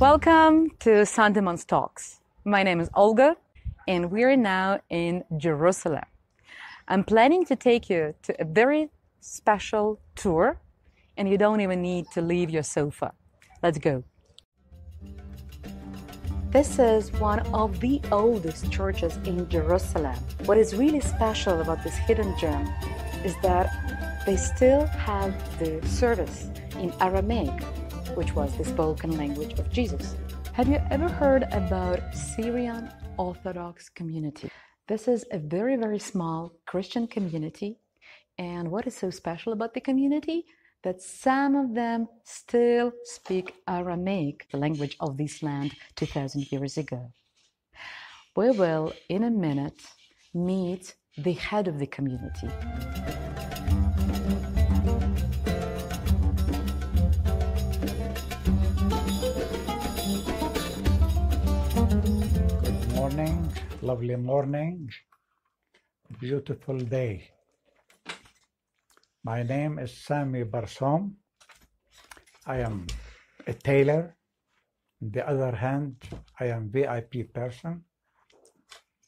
Welcome to SANDEMANs Talks. My name is Olga, and we're now in Jerusalem. I'm planning to take you to a very special tour, and you don't even need to leave your sofa. Let's go. This is one of the oldest churches in Jerusalem. What is really special about this hidden gem is that they still have the service in Aramaic, which was the spoken language of Jesus. Have you ever heard about Syriac Orthodox Community? This is a very, very small Christian community. And what is so special about the community? That some of them still speak Aramaic, the language of this land 2,000 years ago. We will, in a minute, meet the head of the community. Good morning, lovely morning, beautiful day. My name is Sami. I am a tailor. On the other hand, I am VIP person,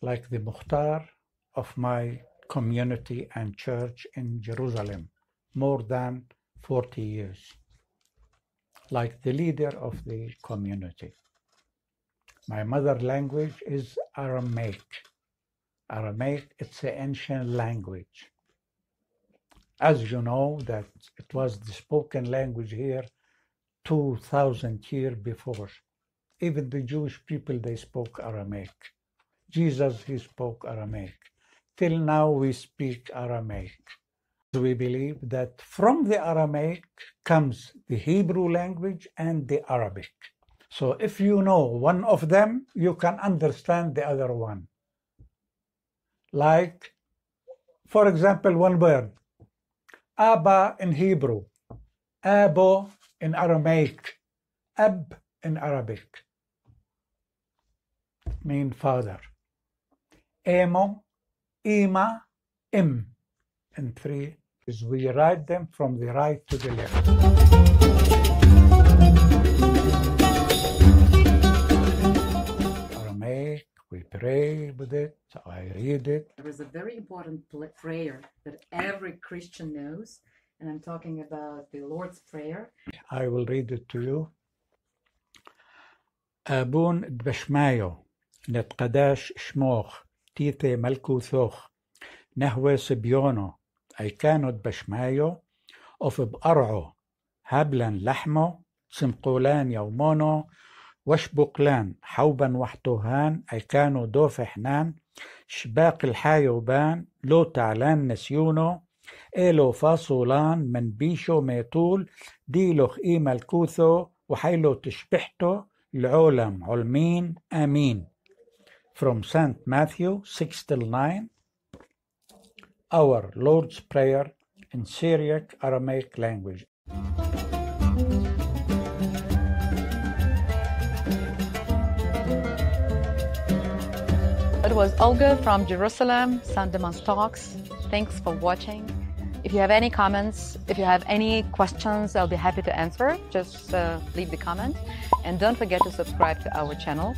like the Mukhtar of my community and church in Jerusalem, more than 40 years, like the leader of the community. My mother language is Aramaic. Aramaic, it's an ancient language. As you know, that it was the spoken language here 2,000 years before. Even the Jewish people, they spoke Aramaic. Jesus, he spoke Aramaic. Till now, we speak Aramaic. We believe that from the Aramaic comes the Hebrew language and the Arabic. So if you know one of them, you can understand the other one. Like, for example, one word, Abba in Hebrew, Abo in Aramaic, Ab in Arabic, mean father. Emo, Ima, Im, in three. We write them from the right to the left. Aramaic, we pray with it, I read it. There is a very important prayer that every Christian knows, and I'm talking about the Lord's Prayer. I will read it to you. Abun b'shmayo, netqadash shmoch, tite malkuthoch, nahwe sibyono, aikanot b'shmayo, of b'ar'o, hablan lahmo, simqulan yawmono, وشبقلان حوبا وحتوهان أي كانوا دوف حنان شباق الحايوبان لو تعلان نسيونو إيلو فاصولان من بيشو ميطول ديلوخ إيما الكوثو وحيلو تشبحتو العولم علمين آمين. From St. Matthew 6-9, our Lord's Prayer in Syriac Aramaic language. It was Olga from Jerusalem, SANDEMANs Talks. Thanks for watching. If you have any comments, if you have any questions, I'll be happy to answer. Just leave the comment. And don't forget to subscribe to our channel.